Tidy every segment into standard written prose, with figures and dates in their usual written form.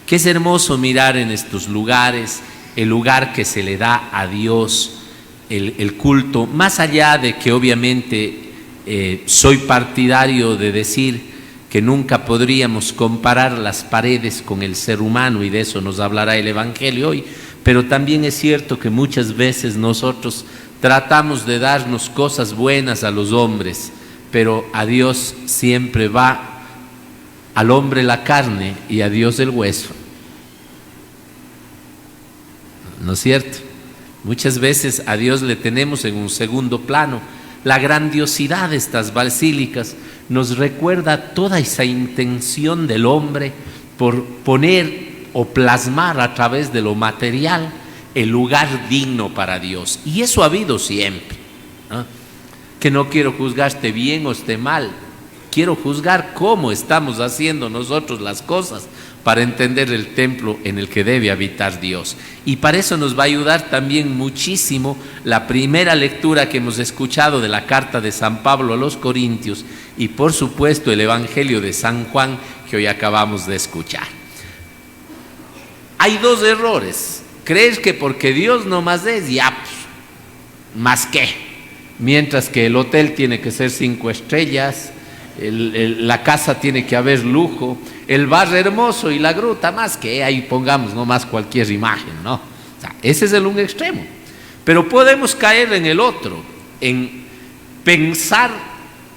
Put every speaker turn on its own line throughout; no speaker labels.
que es hermoso mirar en estos lugares el lugar que se le da a Dios, el culto, más allá de que obviamente soy partidario de decir que nunca podríamos comparar las paredes con el ser humano, y de eso nos hablará el Evangelio hoy, pero también es cierto que muchas veces nosotros tratamos de darnos cosas buenas a los hombres, pero a Dios siempre va al hombre la carne y a Dios el hueso. ¿No es cierto? Muchas veces a Dios le tenemos en un segundo plano. La grandiosidad de estas basílicas nos recuerda toda esa intención del hombre por poner o plasmar a través de lo material el lugar digno para Dios. Y eso ha habido siempre, ¿no? Que no quiero juzgar esté bien o esté mal, quiero juzgar cómo estamos haciendo nosotros las cosas para entender el templo en el que debe habitar Dios. Y para eso nos va a ayudar también muchísimo la primera lectura que hemos escuchado de la carta de San Pablo a los Corintios y por supuesto el Evangelio de San Juan que hoy acabamos de escuchar. Hay dos errores. Crees que porque Dios nomás es, ya, pues, más que. Mientras que el hotel tiene que ser 5 estrellas, la casa tiene que haber lujo, el bar hermoso y la gruta más que, ahí pongamos nomás cualquier imagen, ¿no? O sea, ese es el un extremo. Pero podemos caer en el otro, en pensar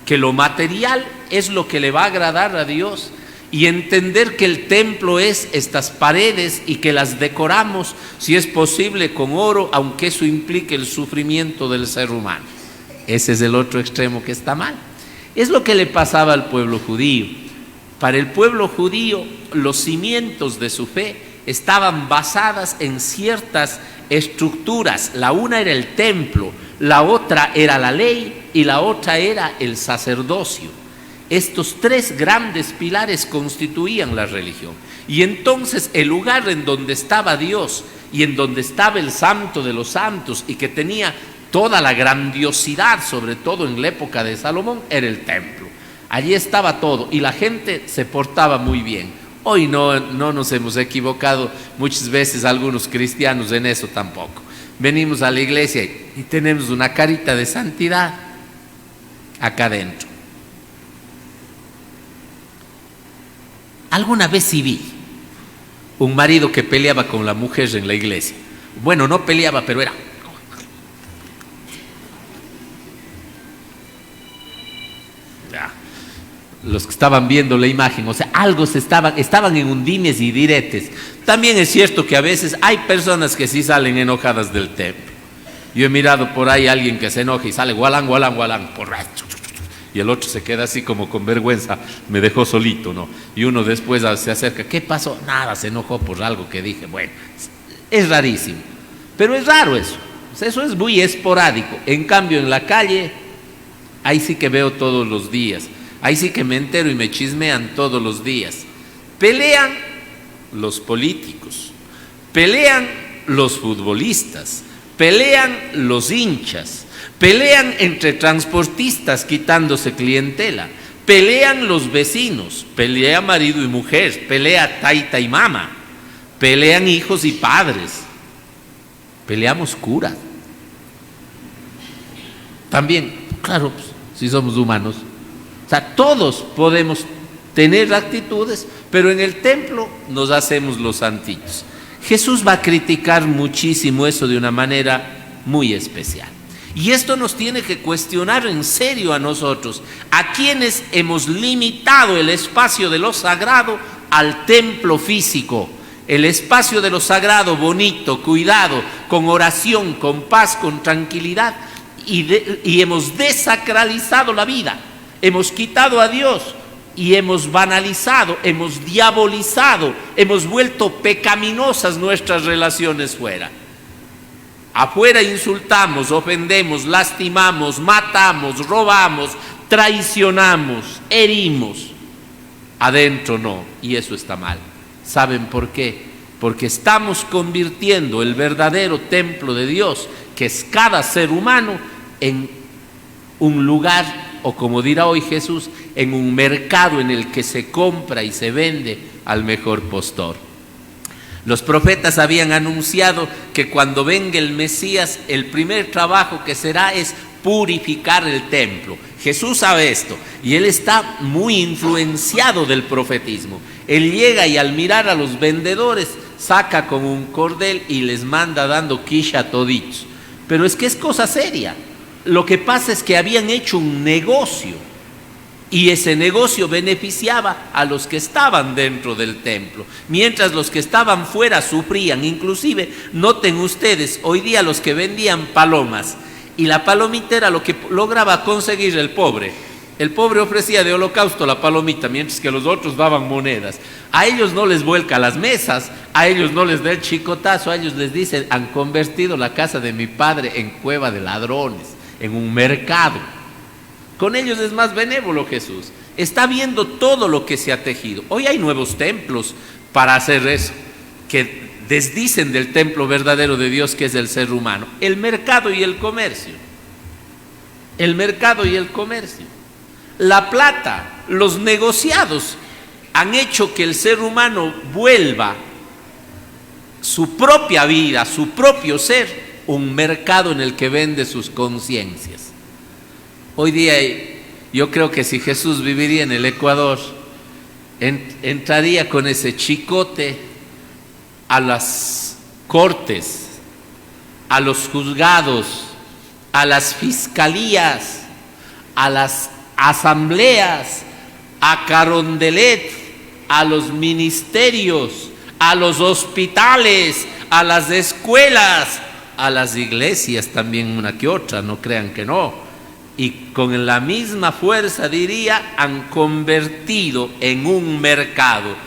que lo material es lo que le va a agradar a Dios y entender que el templo es estas paredes y que las decoramos, si es posible, con oro, aunque eso implique el sufrimiento del ser humano. Ese es el otro extremo que está mal. Es lo que le pasaba al pueblo judío. Para el pueblo judío, los cimientos de su fe estaban basadas en ciertas estructuras. La una era el templo, la otra era la ley y la otra era el sacerdocio. Estos 3 grandes pilares constituían la religión. Y entonces el lugar en donde estaba Dios y en donde estaba el Santo de los Santos y que tenía toda la grandiosidad, sobre todo en la época de Salomón, era el templo. Allí estaba todo y la gente se portaba muy bien. Hoy no nos hemos equivocado muchas veces algunos cristianos en eso tampoco. Venimos a la iglesia y tenemos una carita de santidad acá adentro. Alguna vez sí vi un marido que peleaba con la mujer en la iglesia. Bueno, no peleaba, pero era... Los que estaban viendo la imagen, o sea, algo estaban en un dimes y diretes. También es cierto que a veces hay personas que sí salen enojadas del templo. Yo he mirado por ahí a alguien que se enoja y sale gualán, gualán, gualán, borracho. Y el otro se queda así como con vergüenza, me dejó solito, ¿no? Y uno después se acerca, ¿qué pasó? Nada, se enojó por algo que dije. Bueno, es rarísimo, pero es raro eso. O sea, eso es muy esporádico. En cambio, en la calle, ahí sí que veo todos los días. Ahí sí que me entero y me chismean todos los días. Pelean los políticos, pelean los futbolistas, pelean los hinchas, pelean entre transportistas quitándose clientela, pelean los vecinos, pelea marido y mujer, pelea taita y mama, pelean hijos y padres, peleamos curas. También, claro, pues, si somos humanos. O sea, todos podemos tener actitudes, pero en el templo nos hacemos los santitos. Jesús va a criticar muchísimo eso de una manera muy especial. Y esto nos tiene que cuestionar en serio a nosotros, a quienes hemos limitado el espacio de lo sagrado al templo físico. El espacio de lo sagrado, bonito, cuidado, con oración, con paz, con tranquilidad, y hemos desacralizado la vida. Hemos quitado a Dios y hemos banalizado, hemos diabolizado, hemos vuelto pecaminosas nuestras relaciones fuera. Afuera insultamos, ofendemos, lastimamos, matamos, robamos, traicionamos, herimos. Adentro no, y eso está mal. ¿Saben por qué? Porque estamos convirtiendo el verdadero templo de Dios, que es cada ser humano, en un lugar, o como dirá hoy Jesús, en un mercado en el que se compra y se vende al mejor postor. Los profetas habían anunciado que cuando venga el Mesías, el primer trabajo que será es purificar el templo. Jesús sabe esto y él está muy influenciado del profetismo. Él llega y al mirar a los vendedores saca con un cordel y les manda dando quiche a toditos. Pero es que es cosa seria. Lo que pasa es que habían hecho un negocio y ese negocio beneficiaba a los que estaban dentro del templo, mientras los que estaban fuera sufrían. Inclusive, noten ustedes, hoy día los que vendían palomas, y la palomita era lo que lograba conseguir el pobre. El pobre ofrecía de holocausto la palomita, mientras que los otros daban monedas. A ellos no les vuelca las mesas, a ellos no les da el chicotazo, a ellos les dicen: han convertido la casa de mi padre en cueva de ladrones, en un mercado. Con ellos es más benévolo Jesús. Está viendo todo lo que se ha tejido. Hoy hay nuevos templos para hacer eso, que desdicen del templo verdadero de Dios, que es el ser humano. El mercado y el comercio. El mercado y el comercio. La plata, los negociados han hecho que el ser humano vuelva su propia vida, su propio ser, un mercado en el que vende sus conciencias. Hoy día yo creo que si Jesús viviría en el Ecuador, entraría con ese chicote a las cortes, a los juzgados, a las fiscalías, a las asambleas, a Carondelet, a los ministerios, a los hospitales, a las escuelas, a las iglesias también, una que otra, no crean que no. Y con la misma fuerza diría: han convertido en un mercado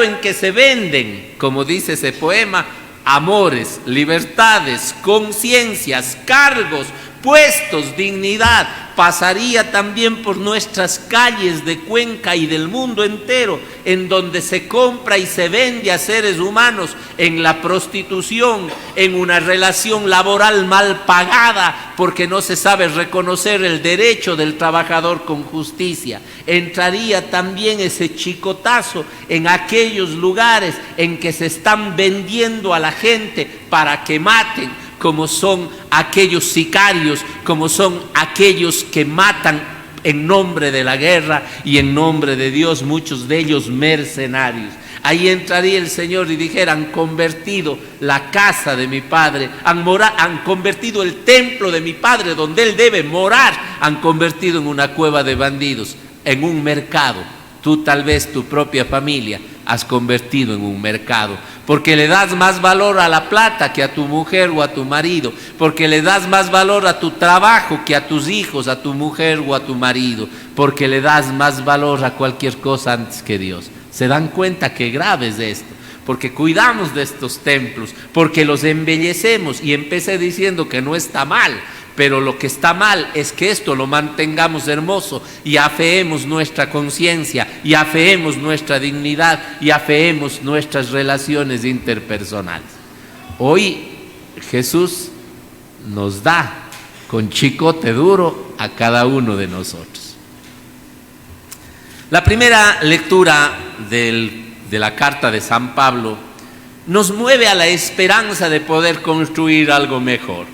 en que se venden, como dice ese poema, amores, libertades, conciencias, cargos, puestos, dignidad. Pasaría también por nuestras calles de Cuenca y del mundo entero, en donde se compra y se vende a seres humanos en la prostitución, en una relación laboral mal pagada, porque no se sabe reconocer el derecho del trabajador con justicia. Entraría también ese chicotazo en aquellos lugares en que se están vendiendo a la gente para que maten, como son aquellos sicarios, como son aquellos que matan en nombre de la guerra y en nombre de Dios, muchos de ellos mercenarios. Ahí entraría el Señor y dijera: han convertido la casa de mi Padre, han convertido el templo de mi Padre, donde Él debe morar, han convertido en una cueva de bandidos, en un mercado. Tú tal vez, tu propia familia, has convertido en un mercado, porque le das más valor a la plata que a tu mujer o a tu marido, porque le das más valor a tu trabajo que a tus hijos, a tu mujer o a tu marido, porque le das más valor a cualquier cosa antes que Dios. ¿Se dan cuenta qué grave es esto? Porque cuidamos de estos templos, porque los embellecemos, y empecé diciendo que no está mal, pero lo que está mal es que esto lo mantengamos hermoso y afeemos nuestra conciencia, y afeemos nuestra dignidad, y afeemos nuestras relaciones interpersonales. Hoy Jesús nos da con chicote duro a cada uno de nosotros. La primera lectura de la carta de San Pablo nos mueve a la esperanza de poder construir algo mejor.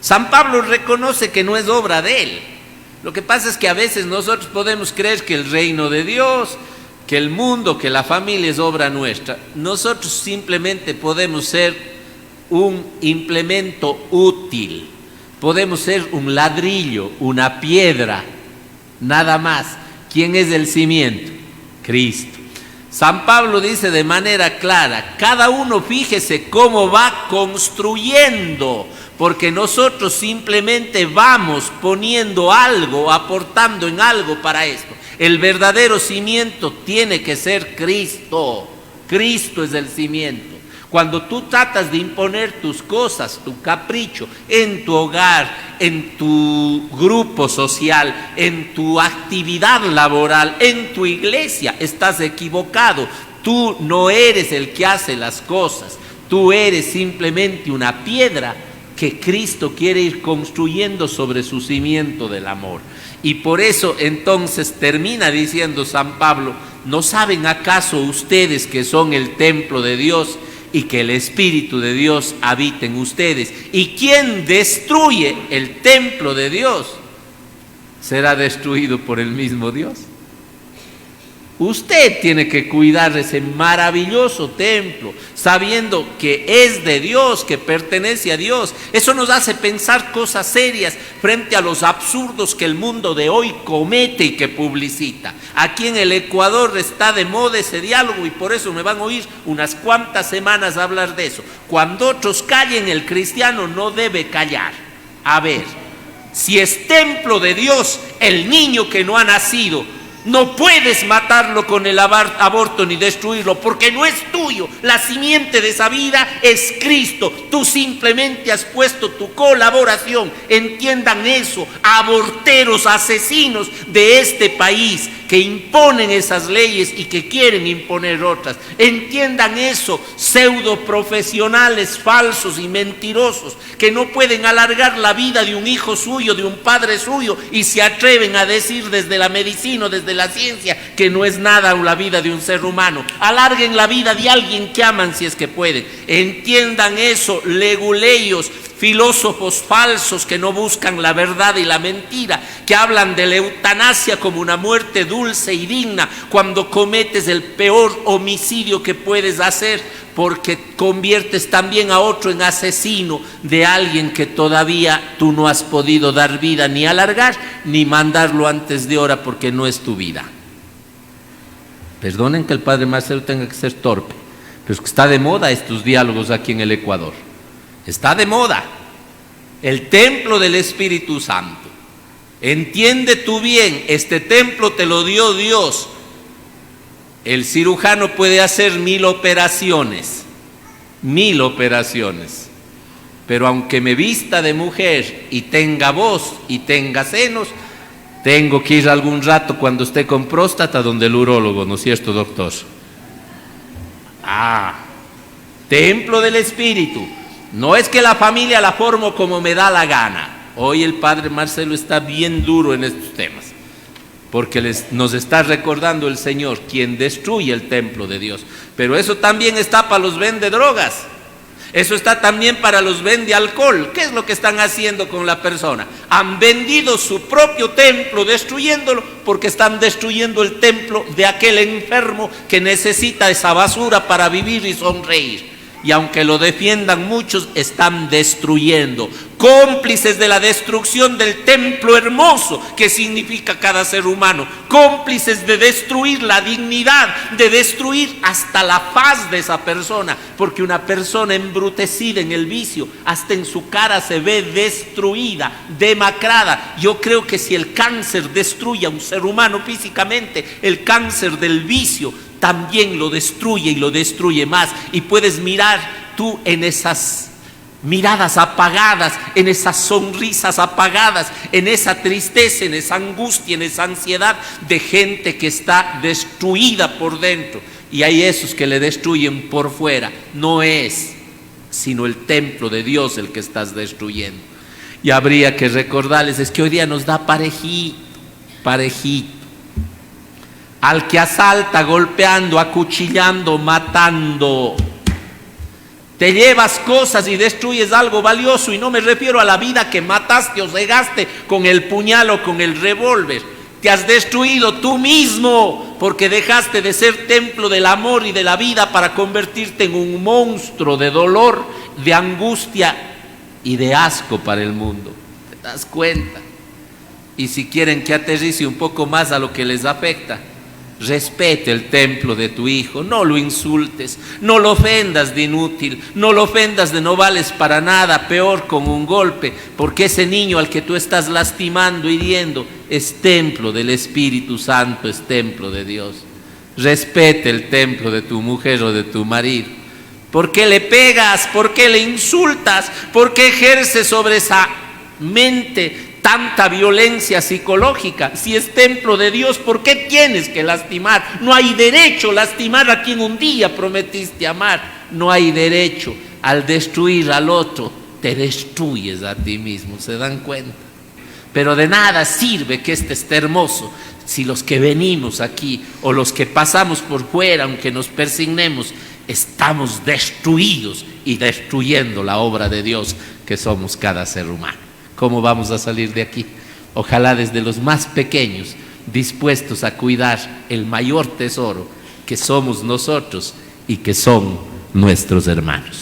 San Pablo reconoce que no es obra de él. Lo que pasa es que a veces nosotros podemos creer que el reino de Dios, que el mundo, que la familia es obra nuestra. Nosotros simplemente podemos ser un implemento útil. Podemos ser un ladrillo, una piedra, nada más. ¿Quién es el cimiento? Cristo. San Pablo dice de manera clara: cada uno fíjese cómo va construyendo, porque nosotros simplemente vamos poniendo algo, aportando en algo para esto. El verdadero cimiento tiene que ser Cristo. Cristo es el cimiento. Cuando tú tratas de imponer tus cosas, tu capricho, en tu hogar, en tu grupo social, en tu actividad laboral, en tu iglesia, estás equivocado. Tú no eres el que hace las cosas. Tú eres simplemente una piedra que Cristo quiere ir construyendo sobre su cimiento del amor. Y por eso entonces termina diciendo San Pablo: ¿no saben acaso ustedes que son el templo de Dios y que el Espíritu de Dios habita en ustedes? Y quien destruye el templo de Dios será destruido por el mismo Dios. Usted tiene que cuidar ese maravilloso templo, sabiendo que es de Dios, que pertenece a Dios. Eso nos hace pensar cosas serias frente a los absurdos que el mundo de hoy comete y que publicita. Aquí en el Ecuador está de moda ese diálogo y por eso me van a oír unas cuantas semanas hablar de eso. Cuando otros callen, el cristiano no debe callar. A ver, si es templo de Dios el niño que no ha nacido, no puedes matarlo con el aborto ni destruirlo, porque no es tuyo. La simiente de esa vida es Cristo. Tú simplemente has puesto tu colaboración. Entiendan eso, aborteros, asesinos de este país que imponen esas leyes y que quieren imponer otras. Entiendan eso, pseudo profesionales falsos y mentirosos que no pueden alargar la vida de un hijo suyo, de un padre suyo, y se atreven a decir desde la medicina, desde la ciencia, que no es nada la vida de un ser humano. Alarguen la vida de alguien que aman si es que pueden. Entiendan eso, leguleyos, filósofos falsos que no buscan la verdad y la mentira, que hablan de la eutanasia como una muerte dulce y digna, cuando cometes el peor homicidio que puedes hacer, porque conviertes también a otro en asesino de alguien que todavía tú no has podido dar vida, ni alargar, ni mandarlo antes de hora, porque no es tu vida. Perdonen que el padre Marcelo tenga que ser torpe, pero es que está de moda estos diálogos aquí en el Ecuador. Está de moda el templo del Espíritu Santo. Entiende tú bien, este templo te lo dio Dios. El cirujano puede hacer 1000 operaciones, pero aunque me vista de mujer y tenga voz y tenga senos, tengo que ir algún rato cuando esté con próstata donde el urólogo, ¿no es cierto, doctor? Templo del Espíritu. No es que la familia la formo como me da la gana. Hoy el padre Marcelo está bien duro en estos temas, porque nos está recordando el Señor, quien destruye el templo de Dios. Pero eso también está para los vende drogas. Eso está también para los vende alcohol. ¿Qué es lo que están haciendo con la persona? Han vendido su propio templo, destruyéndolo, porque están destruyendo el templo de aquel enfermo que necesita esa basura para vivir y sonreír. Y aunque lo defiendan muchos, están destruyendo, cómplices de la destrucción del templo hermoso que significa cada ser humano, cómplices de destruir la dignidad, de destruir hasta la faz de esa persona, porque una persona embrutecida en el vicio, hasta en su cara se ve destruida, demacrada. Yo creo que si el cáncer destruye a un ser humano físicamente, el cáncer del vicio también lo destruye y lo destruye más. Y puedes mirar tú en esas miradas apagadas, en esas sonrisas apagadas, en esa tristeza, en esa angustia, en esa ansiedad de gente que está destruida por dentro. Y hay esos que le destruyen por fuera. No es sino el templo de Dios el que estás destruyendo. Y habría que recordarles, es que hoy día nos da parejito. Al que asalta, golpeando, acuchillando, matando. Te llevas cosas y destruyes algo valioso, y no me refiero a la vida que mataste o cegaste con el puñal o con el revólver. Te has destruido tú mismo, porque dejaste de ser templo del amor y de la vida para convertirte en un monstruo de dolor, de angustia y de asco para el mundo. ¿Te das cuenta? Y si quieren que aterrice un poco más a lo que les afecta, respete el templo de tu hijo, no lo insultes, no lo ofendas de inútil, no lo ofendas de no vales para nada, peor con un golpe, porque ese niño al que tú estás lastimando, hiriendo, es templo del Espíritu Santo, es templo de Dios. Respete el templo de tu mujer o de tu marido. ¿Por qué le pegas? ¿Por qué le insultas? ¿Por qué ejerces sobre esa mente tanta violencia psicológica? Si es templo de Dios, ¿por qué tienes que lastimar? No hay derecho a lastimar a quien un día prometiste amar. No hay derecho. Al destruir al otro, te destruyes a ti mismo. ¿Se dan cuenta? Pero de nada sirve que este esté hermoso si los que venimos aquí o los que pasamos por fuera, aunque nos persignemos, estamos destruidos y destruyendo la obra de Dios que somos cada ser humano. ¿Cómo vamos a salir de aquí? Ojalá desde los más pequeños, dispuestos a cuidar el mayor tesoro que somos nosotros y que son nuestros hermanos.